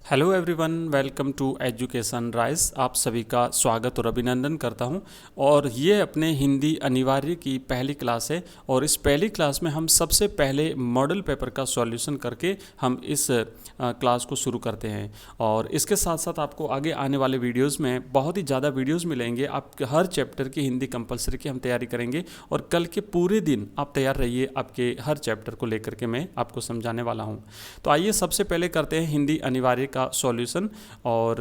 Hello everyone, welcome to education rise. आप सभी का स्वागत और अभिनंदन करता हूं। और ये अपने हिंदी अनिवार्य की पहली क्लास है और इस पहली क्लास में हम सबसे पहले मॉडल पेपर का सॉल्यूशन करके हम इस क्लास को शुरू करते हैं। और इसके साथ साथ आपको आगे आने वाले वीडियोस में बहुत ही ज़्यादा वीडियोस मिलेंगे। आप हर चैप्टर की हिंदी कंपलसरी की हम तैयारी करेंगे और कल के पूरे दिन आप तैयार रहिए, आपके हर चैप्टर को लेकर के मैं आपको समझाने वाला हूँ। तो आइए सबसे पहले करते हैं हिंदी अनिवार्य का सॉल्यूशन और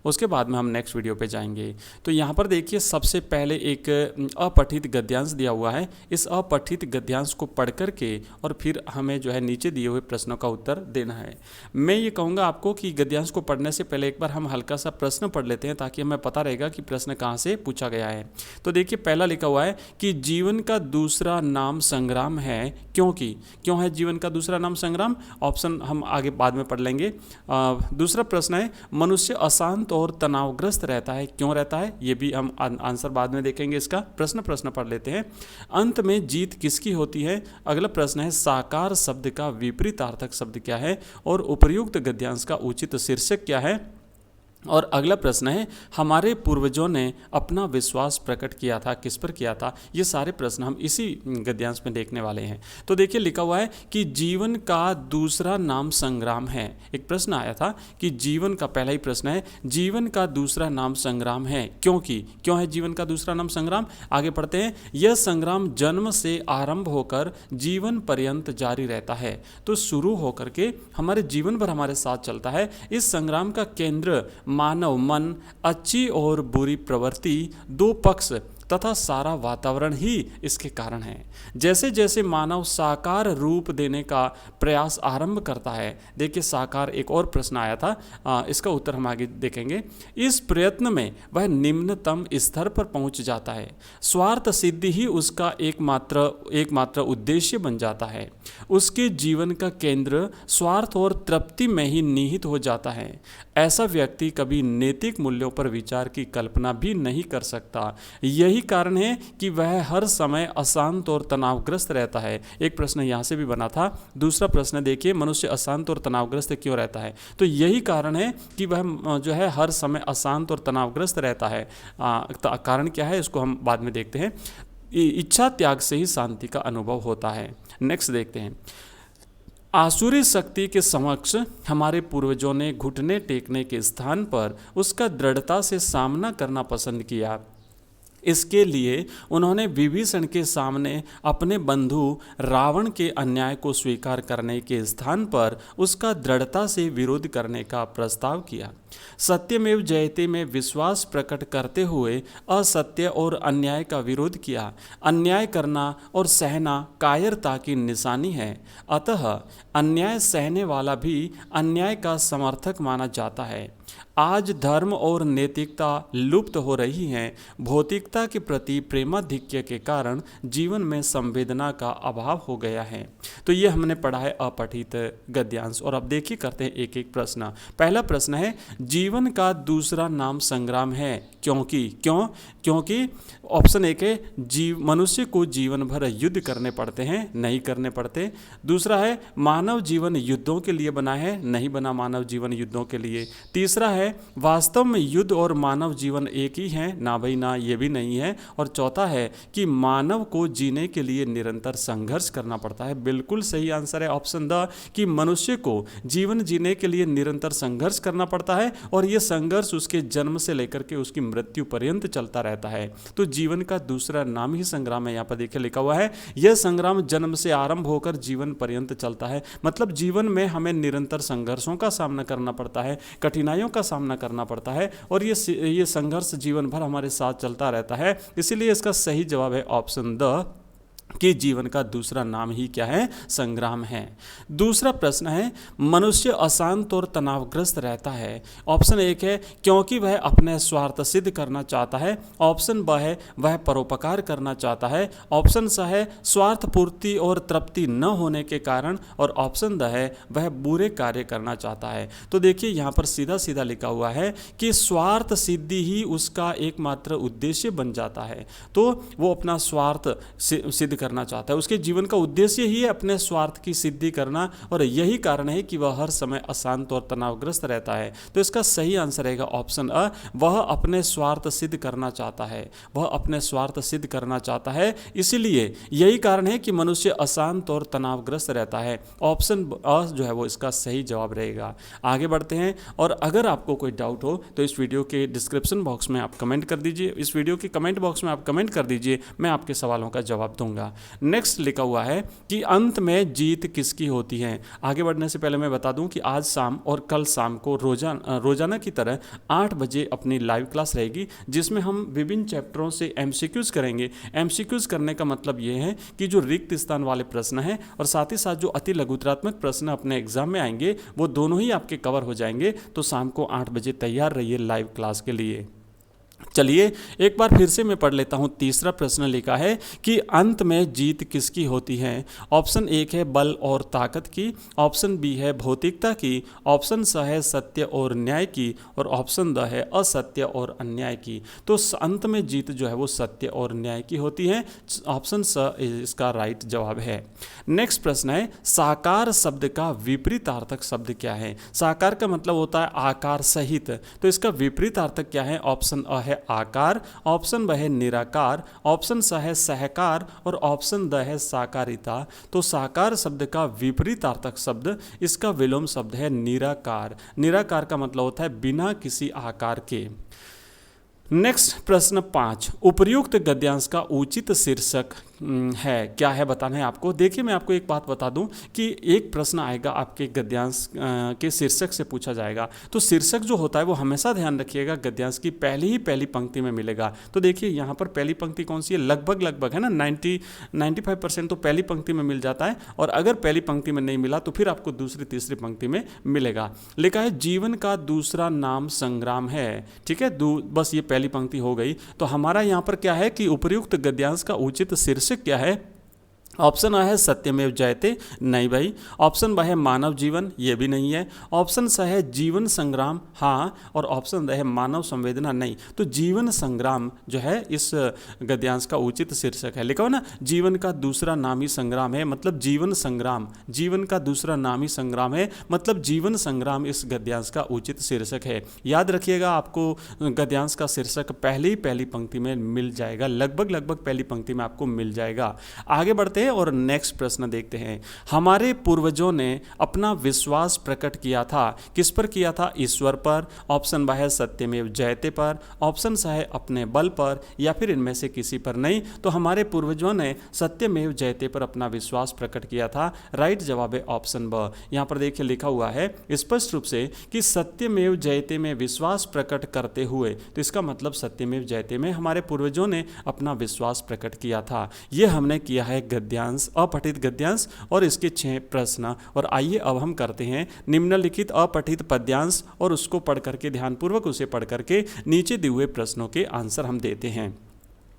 उसके बाद में हम नेक्स्ट वीडियो पे जाएंगे। तो यहाँ पर देखिए, सबसे पहले एक अपठित गद्यांश दिया हुआ है। इस अपठित गद्यांश को पढ़ करके और फिर हमें जो है नीचे दिए हुए प्रश्नों का उत्तर देना है। मैं ये कहूँगा आपको कि गद्यांश को पढ़ने से पहले एक बार हम हल्का सा प्रश्न पढ़ लेते हैं ताकि हमें पता रहेगा कि प्रश्न कहाँ से पूछा गया है। तो देखिए, पहला लिखा हुआ है कि जीवन का दूसरा नाम संग्राम है क्योंकि। क्यों है जीवन का दूसरा नाम संग्राम? ऑप्शन हम आगे बाद में पढ़ लेंगे। दूसरा प्रश्न है, मनुष्य अशांत और तनावग्रस्त रहता है, क्यों रहता है? ये भी हम आंसर बाद में देखेंगे। इसका प्रश्न पढ़ लेते हैं। अंत में जीत किसकी होती है? अगला प्रश्न है, साकार शब्द का विपरीतार्थक शब्द क्या है और उपर्युक्त गद्यांश का उचित शीर्षक क्या है? और अगला प्रश्न है, हमारे पूर्वजों ने अपना विश्वास प्रकट किया था, किस पर किया था? ये सारे प्रश्न हम इसी गद्यांश में देखने वाले हैं। तो देखिए, लिखा हुआ है कि जीवन का दूसरा नाम संग्राम है। एक प्रश्न आया था कि जीवन का, पहला ही प्रश्न है, जीवन का दूसरा नाम संग्राम है क्योंकि। क्यों है जीवन का दूसरा नाम संग्राम? आगे पढ़ते हैं। यह संग्राम जन्म से आरंभ होकर जीवन पर्यंत जारी रहता है। तो शुरू होकर के हमारे जीवन भर हमारे साथ चलता है। इस संग्राम का केंद्र मानव मन, अच्छी और बुरी प्रवृत्ति, दो पक्ष तथा सारा वातावरण ही इसके कारण है। जैसे जैसे मानव साकार रूप देने का प्रयास आरंभ करता है, देखिए साकार, एक और प्रश्न आया था, इसका उत्तर हम आगे देखेंगे। इस प्रयत्न में वह निम्नतम स्तर पर पहुंच जाता है। स्वार्थ सिद्धि ही उसका एकमात्र उद्देश्य बन जाता है। उसके जीवन का केंद्र स्वार्थ और तृप्ति में ही निहित हो जाता है। ऐसा व्यक्ति कभी नैतिक मूल्यों पर विचार की कल्पना भी नहीं कर सकता। यही कारण है कि वह हर समय अशांत और तनावग्रस्त रहता है। एक प्रश्न यहाँ से भी बना था। दूसरा प्रश्न देखिए, मनुष्य अशांत और तनावग्रस्त क्यों रहता है? तो यही कारण है कि वह जो है हर समय अशांत और तनावग्रस्त रहता है। कारण क्या है, इसको हम बाद में देखते हैं। इच्छा त्याग से ही शांति का अनुभव होता है। नेक्स्ट देखते हैं। आसुरी शक्ति के समक्ष हमारे पूर्वजों ने घुटने टेकने के स्थान पर उसका दृढ़ता से सामना करना पसंद किया। इसके लिए उन्होंने विभीषण के सामने अपने बंधु रावण के अन्याय को स्वीकार करने के स्थान पर उसका दृढ़ता से विरोध करने का प्रस्ताव किया। सत्यमेव जयते में विश्वास प्रकट करते हुए असत्य और अन्याय का विरोध किया। अन्याय करना और सहना कायरता की निशानी है, अतः अन्याय सहने वाला भी अन्याय का समर्थक माना जाता है। आज धर्म और नैतिकता लुप्त हो रही हैं। भौतिकता के प्रति प्रेमाधिक्य के कारण जीवन में संवेदना का अभाव हो गया है। तो ये हमने पढ़ा है अपठित गद्यांश। और अब देखिए, करते हैं एक एक प्रश्न। पहला प्रश्न है, जीवन का दूसरा नाम संग्राम है क्योंकि। क्योंकि ऑप्शन एक है, मनुष्य को जीवन भर युद्ध करने पड़ते हैं, नहीं करने पड़ते। दूसरा है, मानव जीवन युद्धों के लिए बना है, नहीं बना मानव जीवन युद्धों के लिए। तीसरा है, वास्तव में युद्ध और मानव जीवन एक ही है, ना भाई ना, ये भी नहीं है। और चौथा है कि मानव को जीने के लिए निरंतर संघर्ष करना पड़ता है। बिल्कुल सही आंसर है ऑप्शन द, कि मनुष्य को जीवन जीने के लिए निरंतर संघर्ष करना पड़ता है और यह संघर्ष उसके जन्म से लेकर के उसकी मृत्यु पर्यंत चलता रहता है। तो जीवन का दूसरा नाम ही संग्राम है। यहाँ पर देखिए लिखा हुआ है, यह संग्राम जन्म से आरंभ होकर जीवन पर्यंत चलता है। मतलब जीवन में हमें निरंतर संघर्षों का सामना करना पड़ता है, कठिनाइयों का सामना करना पड़ता है और ये संघर्ष जीवन भर हमारे साथ चलता रहता है। इसीलिए इसका सही जवाब है ऑप्शन द, कि जीवन का दूसरा नाम ही क्या है? संग्राम है। दूसरा प्रश्न है, मनुष्य अशांत और तनावग्रस्त रहता है। ऑप्शन एक है, क्योंकि वह अपने स्वार्थ सिद्ध करना चाहता है। ऑप्शन ब है, वह परोपकार करना चाहता है। ऑप्शन स है, स्वार्थ पूर्ति और तृप्ति न होने के कारण। और ऑप्शन द है, वह बुरे कार्य करना चाहता है। तो देखिए, यहाँ पर सीधा सीधा लिखा हुआ है कि स्वार्थ सिद्धि ही उसका एकमात्र उद्देश्य बन जाता है। तो वो अपना स्वार्थ सिद्ध करना चाहता है। उसके जीवन का उद्देश्य ही है अपने स्वार्थ की सिद्धि करना, और यही कारण है कि वह हर समय अशांत और तनावग्रस्त रहता है। तो इसका सही आंसर रहेगा ऑप्शन अ, वह अपने स्वार्थ सिद्ध करना चाहता है। वह अपने स्वार्थ सिद्ध करना चाहता है, इसीलिए यही कारण है कि मनुष्य अशांत और तनावग्रस्त रहता है। ऑप्शन अ जो है वो इसका सही जवाब रहेगा। आगे बढ़ते हैं, और अगर आपको कोई डाउट हो तो इस वीडियो के डिस्क्रिप्शन बॉक्स में आप कमेंट कर दीजिए, इस वीडियो के कमेंट बॉक्स में आप कमेंट कर दीजिए, मैं आपके सवालों का जवाब दूंगा। नेक्स्ट लिखा हुआ है कि अंत में जीत किसकी होती है। आगे बढ़ने से पहले मैं बता दूं कि आज शाम और कल शाम को रोजाना की तरह 8 बजे अपनी लाइव क्लास रहेगी, जिसमें हम विभिन्न चैप्टरों से एमसीक्यूज करेंगे। एमसीक्यूज करने का मतलब ये है कि जो रिक्त स्थान वाले प्रश्न हैं और साथ ही साथ जो अति लघुतरात्मक प्रश्न अपने एग्जाम में आएंगे, वो दोनों ही आपके कवर हो जाएंगे। तो शाम को 8 बजे तैयार रहिए लाइव क्लास के लिए। चलिए एक बार फिर से मैं पढ़ लेता हूं। तीसरा प्रश्न लिखा है कि अंत में जीत किसकी होती है। ऑप्शन एक है बल और ताकत की, ऑप्शन बी है भौतिकता की, ऑप्शन स है सत्य और न्याय की, और ऑप्शन द है असत्य और अन्याय की। तो अंत में जीत जो है वो सत्य और न्याय की होती है। ऑप्शन स इसका राइट जवाब है। नेक्स्ट प्रश्न है साकार शब्द का विपरीतार्थक शब्द क्या है। साकार का मतलब होता है आकार सहित, तो इसका विपरीतार्थक क्या है। ऑप्शन अ है आकार, ऑप्शन ब है निराकार, ऑप्शन स है सहकार, और ऑप्शन द है साकारिता। तो साकार शब्द का विपरीतार्थक शब्द, इसका विलोम शब्द है निराकार। निराकार का मतलब होता है बिना किसी आकार के। नेक्स्ट प्रश्न 5, उपर्युक्त गद्यांश का उचित शीर्षक है क्या है, बताना है आपको। देखिए मैं आपको एक बात बता दूं कि एक प्रश्न आएगा आपके गद्यांश के शीर्षक से पूछा जाएगा। तो शीर्षक जो होता है वो हमेशा ध्यान रखिएगा गद्यांश की पहली पंक्ति में मिलेगा। तो देखिए यहाँ पर पहली पंक्ति कौन सी है, लगभग है ना 95% तो पहली पंक्ति में मिल जाता है, और अगर पहली पंक्ति में नहीं मिला तो फिर आपको दूसरी तीसरी पंक्ति में मिलेगा। लिखा है जीवन का दूसरा नाम संग्राम है। ठीक है, बस ये पहली पंक्ति हो गई। तो हमारा यहाँ पर क्या है कि उपर्युक्त गद्यांश का उचित शीर्षक क्या है। ऑप्शन आ है सत्यमेव जयते, नहीं भाई। ऑप्शन ब है मानव जीवन, ये भी नहीं है। ऑप्शन स है जीवन संग्राम, हाँ। और ऑप्शन द है मानव संवेदना, नहीं। तो जीवन संग्राम जो है इस गद्यांश का उचित शीर्षक है। लिखा हो ना, जीवन का दूसरा नाम ही संग्राम है, मतलब जीवन संग्राम। जीवन का दूसरा नाम ही संग्राम है, मतलब जीवन संग्राम इस गद्यांश का उचित शीर्षक है। याद रखिएगा, आपको गद्यांश का शीर्षक पहली पंक्ति में मिल जाएगा, लगभग पहली पंक्ति में आपको मिल जाएगा। आगे बढ़ते हैं और नेक्स्ट प्रश्न देखते हैं। हमारे पूर्वजों ने अपना विश्वास प्रकट किया था, किस पर किया था। ईश्वर पर। ऑप्शन ब है सत्यमेव जयते पर, ऑप्शन स है अपने बल पर, या फिर इनमें से किसी पर नहीं। तो हमारे पूर्वजों ने सत्यमेव जयते पर अपना विश्वास प्रकट किया था। राइट जवाब है ऑप्शन ब। यहाँ पर देखिए लिखा हुआ है स्पष्ट रूप से कि सत्यमेव जयते में विश्वास प्रकट करते हुए, तो इसका मतलब सत्यमेव जयते में हमारे पूर्वजों ने अपना विश्वास प्रकट किया था। यह हमने किया है गद्यांश, अपठित गद्यांश, और इसके 6 प्रश्न। और आइए अब हम करते हैं निम्नलिखित अपठित पद्यांश, और उसको पढ़ करके ध्यानपूर्वक उसे पढ़ करके नीचे दिए हुए प्रश्नों के आंसर हम देते हैं।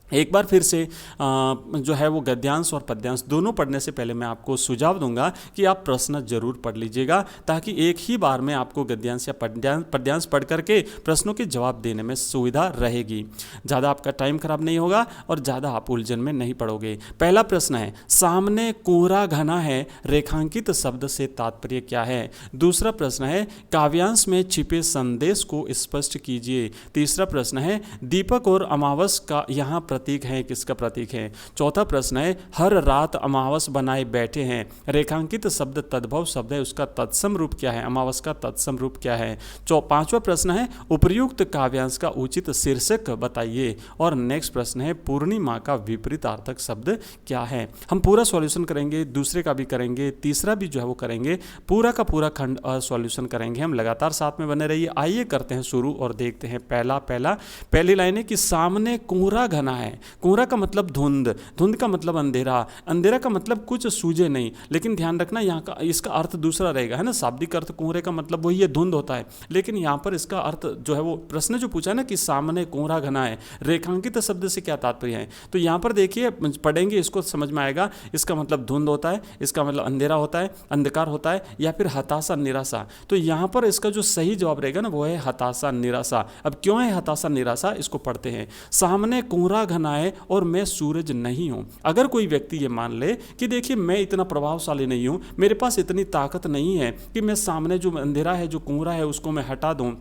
एक बार फिर से जो है वो गद्यांश और पद्यांश दोनों पढ़ने से पहले मैं आपको सुझाव दूंगा कि आप प्रश्न जरूर पढ़ लीजिएगा, ताकि एक ही बार में आपको गद्यांश या पद्यांश पढ़ करके प्रश्नों के जवाब देने में सुविधा रहेगी। ज़्यादा आपका टाइम खराब नहीं होगा और ज़्यादा आप उलझन में नहीं पड़ोगे। पहला प्रश्न है, सामने कोहरा घना है, रेखांकित शब्द से तात्पर्य क्या है। दूसरा प्रश्न है, काव्यांश में छिपे संदेश को स्पष्ट कीजिए। तीसरा प्रश्न है, दीपक और अमावस का यहाँ प्रतीक है, किसका प्रतीक है। चौथा प्रश्न है, हर रात अमावस बनाए बैठे हैं, रेखांकित शब्द तद्भव शब्द है, उसका तत्सम रूप क्या है, अमावस का तत्सम रूप क्या है। पांचवा प्रश्न है, उपर्युक्त काव्यांश का उचित शीर्षक बताइए। और नेक्स्ट प्रश्न है, पूर्णिमा का विपरीतार्थक शब्द क्या है। हम पूरा सॉल्यूशन करेंगे, दूसरे का भी करेंगे, तीसरा भी जो है वो करेंगे, पूरा का पूरा खंड सॉल्यूशन करेंगे हम। लगातार साथ में बने रहिए। आइए करते हैं शुरू और देखते हैं पहली लाइन है कि सामने कोहरा घना है। कोहरा का मतलब धुंध, धुंध का मतलब अंधेरा, अंधेरा का मतलब कुछ सूझे नहीं। लेकिन ध्यान रखना यहाँ का इसका अर्थ दूसरा रहेगा, है ना। शाब्दिक अर्थ कोहरे का मतलब वही है, धुंध होता है, लेकिन यहाँ पर इसका अर्थ जो है वो प्रश्न जो पूछा ना कि सामने कोहरा घना है, रेखांकित शब्द से क्या तात्पर्य है। तो यहाँ पर देखिए पढ़ेंगे, इसको समझ में आएगा। इसका मतलब धुंध होता है, इसका मतलब अंधेरा होता है, अंधकार होता है, या फिर हताशा निराशा। तो यहाँ पर इसका जो सही जवाब रहेगा ना वो है हताशा निराशा। अब क्यों है हताशा निराशा, इसको पढ़ते हैं। सामने कोहरा घना घना है और मैं सूरज नहीं हूँ। अगर कोई व्यक्ति ये मान ले कि देखिए मैं इतना प्रभावशाली नहीं हूँ, मेरे पास इतनी ताकत नहीं है कि मैं सामने जो अंधेरा है, जो कोहरा है, उसको मैं हटा दूँ।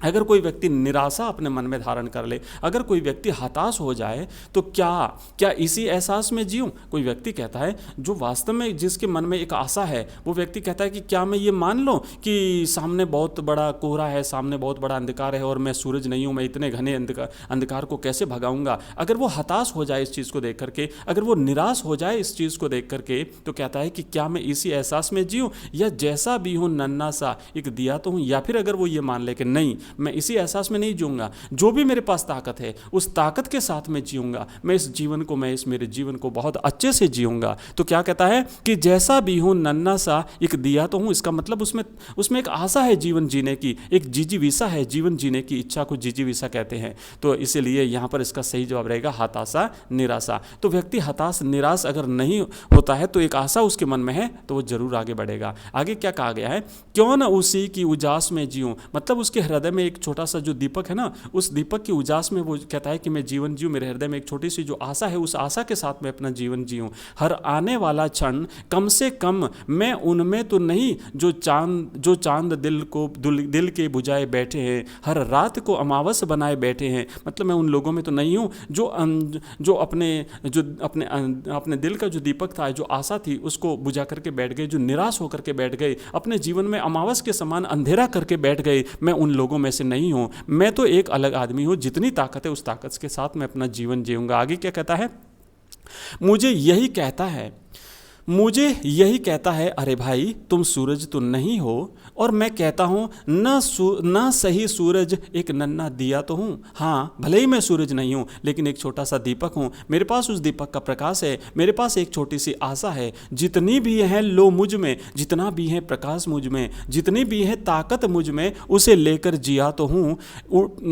अगर कोई व्यक्ति निराशा अपने मन में धारण कर ले, अगर कोई व्यक्ति हताश हो जाए, तो क्या क्या इसी एहसास में जीऊँ? कोई व्यक्ति कहता है, जो वास्तव में जिसके मन में एक आशा है, वो व्यक्ति कहता है कि क्या मैं ये मान लूँ कि सामने बहुत बड़ा कोहरा है, सामने बहुत बड़ा अंधकार है और मैं सूरज नहीं हूँ, मैं इतने घने अंधकार को कैसे भगाऊंगा? अगर वो हताश हो जाए इस चीज़ को देख करके, अगर वो निराश हो जाए इस चीज़ को देख करके, तो कहता है कि क्या मैं इसी एहसास में जीऊँ, या जैसा भी हूँ नन्हा सा एक दिया तो हूँ? या फिर अगर वो ये मान ले कि नहीं, मैं इसी एहसास में नहीं जीऊंगा, जो भी मेरे पास ताकत है उस ताकत के साथ मैं जीऊंगा, मैं इस मेरे जीवन को बहुत अच्छे से जीऊंगा, तो क्या कहता है कि जैसा भी हूँ नन्हा सा एक दिया तो हूँ। इसका मतलब उसमें एक आशा है जीवन जीने की, एक जिजीविसा है, जीवन जीने की इच्छा को जिजीविसा कहते हैं। तो इसीलिए यहाँ पर इसका सही जवाब रहेगा हताशा निराशा। तो व्यक्ति हताश निराश अगर नहीं होता है तो एक आशा उसके मन में है, तो वो जरूर आगे बढ़ेगा। आगे क्या कहा गया है, क्यों न उसी की उजास में जीऊं, मतलब उसके हृदय में एक छोटा सा जो दीपक है ना, उस दीपक की उजास में वो कहता है कि मैं जीवन जीऊं, मेरे हृदय में एक छोटी सी जो आशा है, उस आशा के साथ मैं अपना जीवन जीऊं। हर आने वाला क्षण कम से कम मैं उनमें तो नहीं जो चांद दिल के बुझाए बैठे हैं, हर रात को अमावस बनाए बैठे हैं। मतलब मैं उन लोगों में तो नहीं हूँ जो अपने दिल का जो दीपक था, जो आशा थी, उसको बुझा करके बैठ गए, जो निराश होकर के बैठ गए, अपने जीवन में अमावस के समान अंधेरा करके बैठ गए। मैं उन लोगों में से नहीं हूँ, मैं तो एक अलग आदमी हूँ। जितनी ताकत है उस ताकत के साथ मैं अपना जीवन जीऊंगा। आगे क्या कहता है, मुझे यही कहता है अरे भाई तुम सूरज तो नहीं हो, और मैं कहता हूँ न सही सूरज एक नन्हा दिया तो हूँ। हाँ, भले ही मैं सूरज नहीं हूँ, लेकिन एक छोटा सा दीपक हूँ। मेरे पास उस दीपक का प्रकाश है, मेरे पास एक छोटी सी आशा है। जितनी भी है लो मुझ में, जितना भी है प्रकाश मुझ में, जितनी भी है ताकत मुझ में, उसे लेकर जिया तो हूँ।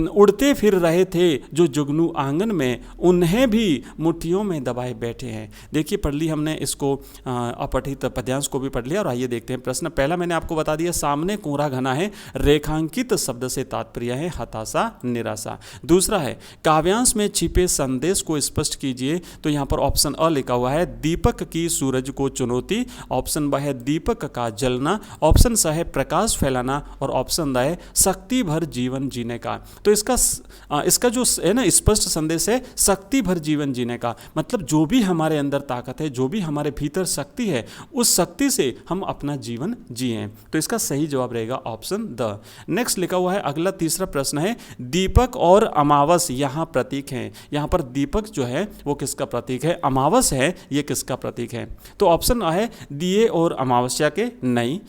उड़ते फिर रहे थे जो जुगनू आंगन में, उन्हें भी मुट्ठियों में दबाए बैठे हैं। देखिए, पढ़ ली हमने इसको, अपठित पद्यांश को भी पढ़ लिया। और आइए देखते हैं प्रश्न। पहला मैंने आपको बता दिया, सामने कोहरा घना है, रेखांकित शब्द से तात्पर्य है हताशा निराशा। दूसरा है, काव्यांश में छिपे संदेश को स्पष्ट कीजिए। तो यहाँ पर ऑप्शन अ लिखा हुआ है, दीपक की सूरज को चुनौती। ऑप्शन ब है दीपक का जलना। ऑप्शन स है प्रकाश फैलाना। और ऑप्शन द है शक्ति भर जीवन जीने का। तो इसका जो है ना स्पष्ट संदेश है शक्ति भर जीवन जीने का, मतलब जो भी हमारे अंदर ताकत है, जो भी हमारे भीतर शक्ति है, उस शक्ति से हम अपना जीवन जिएं। तो इसका सही जवाब रहेगा ऑप्शन द। नेक्स्ट लिखा हुआ है, अगला तीसरा प्रश्न है, दीपक और अमावस यहाँ प्रतीक हैं। यहाँ पर दीपक जो है वो किसका प्रतीक है, अमावस है, ये किसका प्रतीक है? तो ऑप्शन अ है दिए और अमावस्या के, नहीं।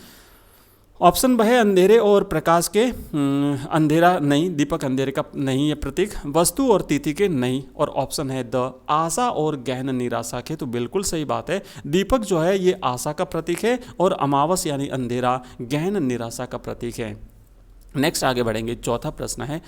ऑप्शन ब है अंधेरे और प्रकाश के, अंधेरा नहीं, दीपक अंधेरे का नहीं है प्रतीक। वस्तु और तिथि के, नहीं। और ऑप्शन है द, आशा और गहन निराशा के। तो बिल्कुल सही बात है, दीपक जो है ये आशा का प्रतीक है और अमावस यानी अंधेरा गहन निराशा का प्रतीक है। नेक्स्ट आगे बढ़ेंगे। चौथा प्रश्न है,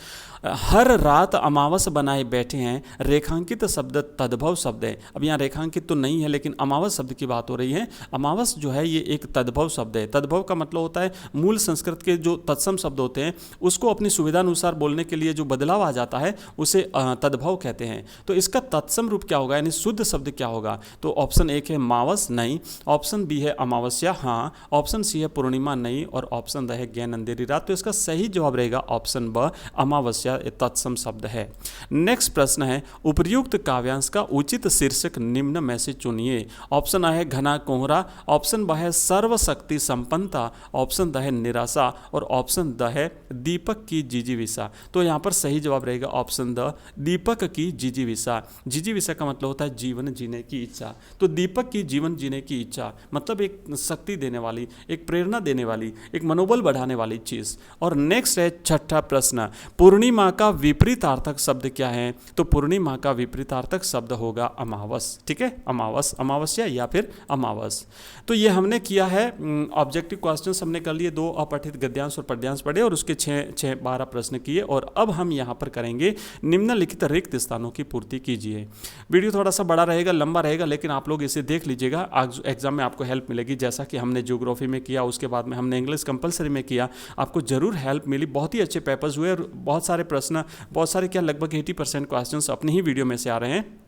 हर रात अमावस बनाए बैठे हैं, रेखांकित शब्द तद्भव शब्द है। अब यहाँ रेखांकित तो नहीं है, लेकिन अमावस शब्द की बात हो रही है। अमावस जो है ये एक तद्भव शब्द है। तद्भव का मतलब होता है मूल संस्कृत के जो तत्सम शब्द होते हैं उसको अपनी सुविधा अनुसार बोलने के लिए जो बदलाव आ जाता है उसे तद्भव कहते हैं। तो इसका तत्सम रूप क्या होगा, यानी शुद्ध शब्द क्या होगा? तो ऑप्शन एक है मावस, नहीं। ऑप्शन बी है अमावस्या, हाँ। ऑप्शन सी है पूर्णिमा, नहीं। और ऑप्शन द है गहन अंधेरी रात। तो इसका सही जवाब रहेगा ऑप्शन ब, अमावस्या तत्सम शब्द है। नेक्स्ट प्रश्न है, उपर्युक्त काव्यांश का उचित शीर्षक निम्न में से चुनिए। ऑप्शन आ है घना कोहरा। ऑप्शन ब है सर्वशक्ति संपन्नता। ऑप्शन द है निराशा। और ऑप्शन द है दीपक की जिजीविसा। तो यहाँ पर सही जवाब रहेगा ऑप्शन द, दीपक की जिजीविसा। जिजीविसा का मतलब होता है जीवन जीने की इच्छा। तो दीपक की जीवन जीने की इच्छा मतलब एक शक्ति देने वाली, एक प्रेरणा देने वाली, एक मनोबल बढ़ाने वाली चीज। और नेक्स्ट है छठा प्रश्न, पूर्णिमा का विपरीतार्थक शब्द क्या है? तो पूर्णिमा का विपरीतार्थक शब्द होगा अमावस। ठीक है, अमावस, अमावस्या या फिर अमावस। तो ये हमने किया है ऑब्जेक्टिव क्वेश्चंस हमने कर लिए, 2 अपठित गद्यांश और पद्यांश पढ़े और उसके 12 प्रश्न किए। और अब हम यहाँ पर करेंगे निम्नलिखित रिक्त स्थानों की पूर्ति कीजिए। वीडियो थोड़ा सा बड़ा रहेगा, लंबा रहेगा, लेकिन आप लोग इसे देख लीजिएगा, एग्जाम में आपको हेल्प मिलेगी। जैसा कि हमने ज्योग्राफी में किया, उसके बाद में हमने इंग्लिश कंपलसरी में किया, आपको जरूर हेल्प हेल्प मिली, बहुत ही अच्छे पेपर्स हुए और बहुत सारे प्रश्न, बहुत सारे क्या लगभग 80% क्वेश्चंस अपने ही वीडियो में से आ रहे हैं।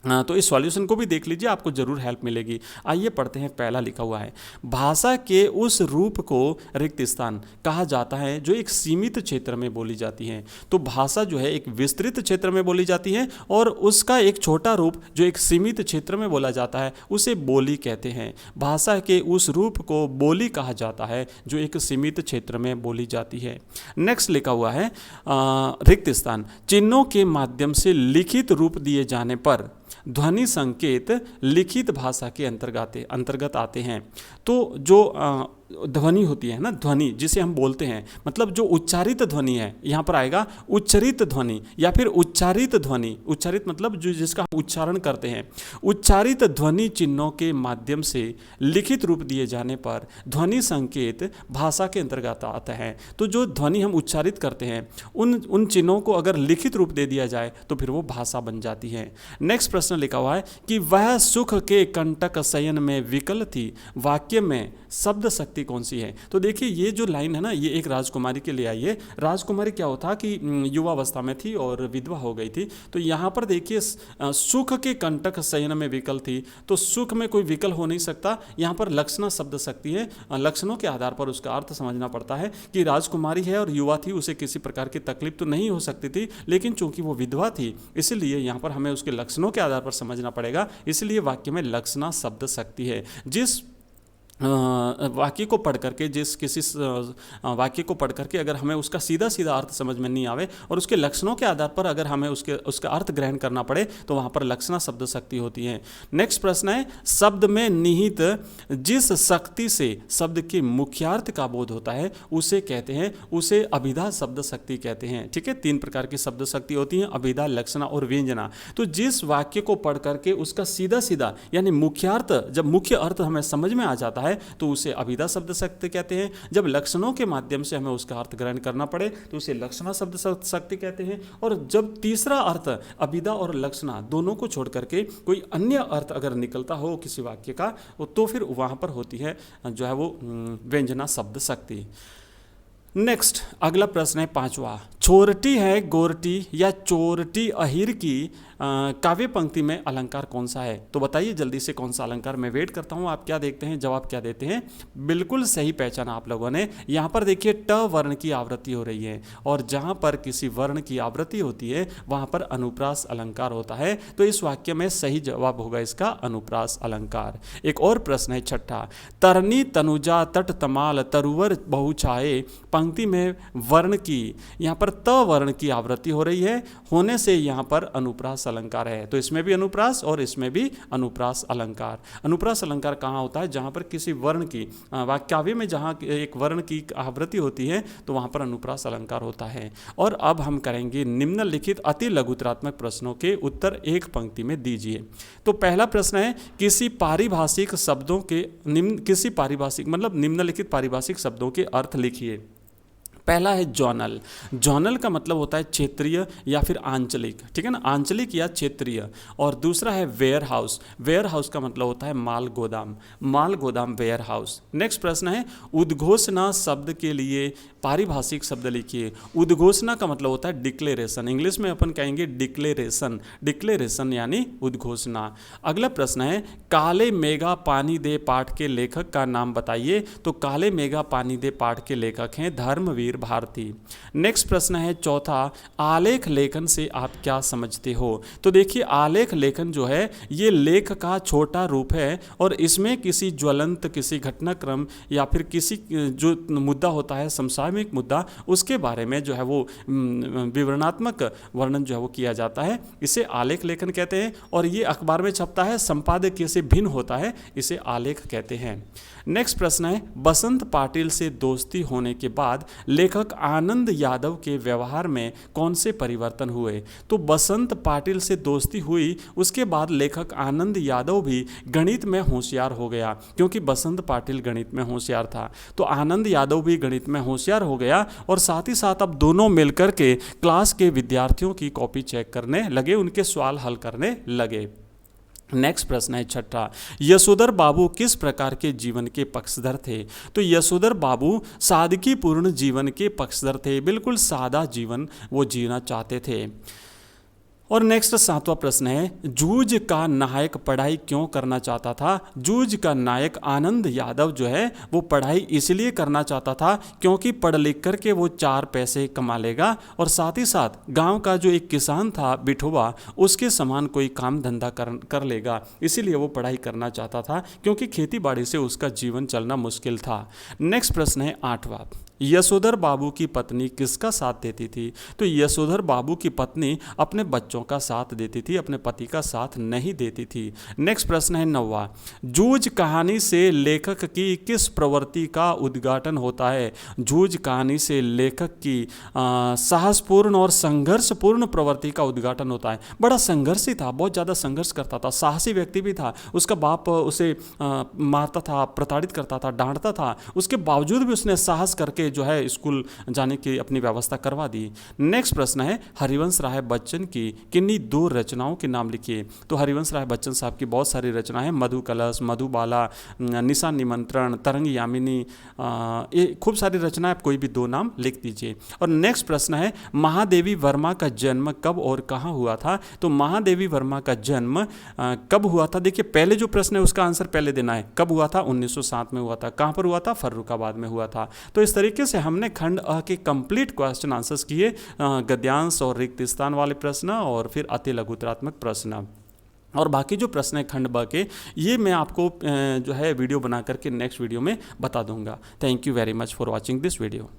तो इस सॉल्यूशन को भी देख लीजिए, आपको जरूर हेल्प मिलेगी। आइए पढ़ते हैं। पहला लिखा हुआ है, भाषा के उस रूप को रिक्त स्थान कहा जाता है जो एक सीमित क्षेत्र में बोली जाती है। तो भाषा जो है एक विस्तृत क्षेत्र में बोली जाती है और उसका एक छोटा रूप जो एक सीमित क्षेत्र में बोला जाता है उसे बोली कहते हैं। भाषा के उस रूप को बोली कहा जाता है जो एक सीमित क्षेत्र में बोली जाती है। नेक्स्ट लिखा हुआ है रिक्त स्थान, चिन्हों के माध्यम से लिखित रूप दिए जाने पर ध्वनि संकेत लिखित भाषा के अंतर्गत आते हैं। तो जो ध्वनि होती है ना, ध्वनि जिसे हम बोलते हैं, मतलब जो उच्चारित ध्वनि है, यहाँ पर आएगा उच्चरित ध्वनि या फिर उच्चारित ध्वनि। उच्चारित मतलब जो जिसका हम उच्चारण करते हैं। उच्चारित ध्वनि चिन्हों के माध्यम से लिखित रूप दिए जाने पर ध्वनि संकेत भाषा के अंतर्गत आता है। तो जो ध्वनि हम उच्चारित करते हैं उन चिन्हों को अगर लिखित रूप दे दिया जाए तो फिर वो भाषा बन जाती है। नेक्स्ट प्रश्न लिखा हुआ है कि वह सुख के कंटक शयन में विकल थी, वाक्य में शब्द शक्ति कौन सी है। तो देखिए ये जो लाइन है ना, ये एक राजकुमारी के लिए आई है। राजकुमारी क्या होता कि युवावस्था में थी और विधवा हो गई थी। तो यहाँ पर देखिए सुख के कंटक शयन में विकल थी, तो सुख में कोई विकल हो नहीं सकता। यहाँ पर लक्षणा शब्द शक्ति है, लक्षणों के आधार पर उसका अर्थ समझना पड़ता है कि राजकुमारी है और युवा थी, उसे किसी प्रकार की तकलीफ तो नहीं हो सकती थी, लेकिन चूंकि वो विधवा थी इसलिए यहाँ पर हमें उसके लक्षणों के आधार पर समझना पड़ेगा। इसलिए वाक्य में लक्षणा शब्द शक्ति है। जिस वाक्य को पढ़ करके वाक्य को पढ़ करके अगर हमें उसका सीधा सीधा अर्थ समझ में नहीं आवे और उसके लक्षणों के आधार पर अगर हमें उसका अर्थ ग्रहण करना पड़े तो वहाँ पर लक्षणा शब्द शक्ति होती है। नेक्स्ट प्रश्न है, शब्द में निहित जिस शक्ति से शब्द के मुख्यार्थ का बोध होता है उसे कहते हैं, उसे अभिधा शब्द शक्ति कहते हैं। ठीक है, 3 प्रकार की शब्द शक्ति होती हैं, अभिधा, लक्षणा और व्यंजना। तो जिस वाक्य को पढ़ करके उसका सीधा सीधा यानी मुख्यार्थ, जब मुख्य अर्थ हमें समझ में आ जाता है तो उसे अभिधा शब्द शक्ति कहते हैं। जब लक्षणों के माध्यम से हमें उसका अर्थ ग्रहण करना पड़े तो उसे लक्षणा शब्द शक्ति कहते हैं। और जब तीसरा अर्थ अभिधा और लक्षणा दोनों को छोड़ करके कोई अन्य अर्थ अगर निकलता हो किसी वाक्य का तो फिर वहां पर होती है जो है वो व्यंजना शब्द शक्ति। नेक्स्ट अगला प्रश्न है 5वां, छोरटी है गोरटी या चोरटी अहिर की काव्य पंक्ति में अलंकार कौन सा है। तो बताइए जल्दी से कौन सा अलंकार। मैं वेट करता हूँ आप क्या देखते हैं, जवाब क्या देते हैं। बिल्कुल सही पहचाना आप लोगों ने। यहाँ पर देखिए ट वर्ण की आवृत्ति हो रही है और जहाँ पर किसी वर्ण की आवृत्ति होती है वहाँ पर अनुप्रास अलंकार होता है। तो इस वाक्य में सही जवाब होगा इसका अनुप्रास अलंकार। एक और प्रश्न है 6ठा, तरनी तनुजा तट तमाल तरुवर बहुछाए पंक्ति में वर्ण की, यहाँ पर त वर्ण की आवृत्ति हो रही है, होने से यहाँ पर अनुप्रास अलंकार है। तो इसमें भी अनुप्रास और इसमें भी अनुप्रास अलंकार। अनुप्रास अलंकार कहाँ होता है, जहाँ पर किसी वर्ण की काव्य में जहाँ एक वर्ण की आवृत्ति होती है तो वहाँ पर अनुप्रास अलंकार होता है। और अब हम करेंगे निम्नलिखित अति लघुतरात्मक प्रश्नों के उत्तर एक पंक्ति में दीजिए। तो पहला प्रश्न है, किसी पारिभाषिक शब्दों के निम्नलिखित पारिभाषिक शब्दों के अर्थ लिखिए। पहला है जॉनल। जॉनल का मतलब होता है क्षेत्रीय या फिर आंचलिक, ठीक है ना, आंचलिक या क्षेत्रीय। और दूसरा है वेयर हाउस। वेयर हाउस का मतलब होता है माल गोदाम, माल गोदाम वेयर हाउस। नेक्स्ट प्रश्न है, उद्घोषणा शब्द के लिए पारिभाषिक शब्द लिखिए। उद्घोषणा का मतलब होता है डिक्लेरेशन, इंग्लिश में अपन कहेंगे डिक्लेरेशन, डिक्लेरेशन यानी उद्घोषणा। अगला प्रश्न है, काले मेघा पानी दे पाठ के लेखक का नाम बताइए। तो काले मेघा पानी दे पाठ के लेखक हैं धर्मवीर भारती। नेक्स्ट प्रश्न है चौथा, आलेख लेखन से आप क्या समझते हो। तो देखिए आलेख लेखन जो है ये लेख का छोटा रूप है और इसमें किसी ज्वलंत, किसी घटनाक्रम या फिर किसी जो मुद्दा होता है समसामयिक मुद्दा, उसके बारे में जो है वो विवरणात्मक वर्णन जो है वो किया जाता है, इसे आलेख लेखन कहते हैं। और ये अखबार में छपता है, संपादकीय से भिन्न होता है, इसे आलेख कहते हैं। नेक्स्ट प्रश्न है, बसंत पाटिल से दोस्ती होने के बाद लेखक आनंद यादव के व्यवहार में कौन से परिवर्तन हुए। तो बसंत पाटिल से दोस्ती हुई, उसके बाद लेखक आनंद यादव भी गणित में होशियार हो गया, क्योंकि बसंत पाटिल गणित में होशियार था। तो आनंद यादव भी गणित में होशियार हो गया और साथ ही साथ अब दोनों मिलकर के क्लास के विद्यार्थियों की कॉपी चेक करने लगे, उनके सवाल हल करने लगे। नेक्स्ट प्रश्न है छठा, यशोधर बाबू किस प्रकार के जीवन के पक्षधर थे? तो यशोधर बाबू सादगीपूर्ण जीवन के पक्षधर थे, बिल्कुल सादा जीवन वो जीना चाहते थे। और नेक्स्ट सातवां प्रश्न है, जूझ का नायक पढ़ाई क्यों करना चाहता था? जूझ का नायक आनंद यादव जो है वो पढ़ाई इसलिए करना चाहता था क्योंकि पढ़ लिख करके वो 4 पैसे कमा लेगा और साथ ही साथ गांव का जो एक किसान था बिठोबा उसके समान कोई काम धंधा कर लेगा, इसीलिए वो पढ़ाई करना चाहता था क्योंकि खेती बाड़ी से उसका जीवन चलना मुश्किल था। नेक्स्ट प्रश्न है 8वां, यशोधर बाबू की पत्नी किसका साथ देती थी? तो यशोधर बाबू की पत्नी अपने बच्चों का साथ देती थी, अपने पति का साथ नहीं देती थी। नेक्स्ट प्रश्न है 9वां, जूझ कहानी से लेखक की किस प्रवृत्ति का उद्घाटन होता है? जूझ कहानी से लेखक की साहसपूर्ण और संघर्षपूर्ण प्रवृत्ति का उद्घाटन होता है। बड़ा संघर्षी था, बहुत ज़्यादा संघर्ष करता था, साहसी व्यक्ति भी था। उसका बाप उसे मारता था, प्रताड़ित करता था, डांटता था, उसके बावजूद भी उसने साहस करके जो है स्कूल जाने की अपनी व्यवस्था करवा दी। नेक्स्ट प्रश्न है, हरिवंश राय बच्चन की किन्हीं 2 रचनाओं के नाम लिखिए। तो हरिवंश राय बच्चन साहब की बहुत सारी रचनाएं हैं, मधु कलश, मधुबाला, निशा निमंत्रण, तरंग यामिनी, ये खूब सारी रचनाएं, आप कोई भी 2 नाम लिख दीजिए। और नेक्स्ट प्रश्न है, महादेवी वर्मा का जन्म कब और कहाँ हुआ था? तो महादेवी वर्मा का जन्म कब हुआ था? देखिए पहले जो प्रश्न है उसका आंसर पहले देना है, कब हुआ था? 1907 में हुआ था। कहाँ पर हुआ था? फर्रुखाबाद में हुआ था। तो इस तरीके से हमने खंड अ के कंप्लीट क्वेश्चन आंसर्स किए, गद्यांश और रिक्त स्थान वाले प्रश्न और फिर अति लघुतरात्मक प्रश्न। और बाकी जो प्रश्न है खंड ब के, ये मैं आपको जो है वीडियो बना करके नेक्स्ट वीडियो में बता दूंगा। Thank you very much for watching this video.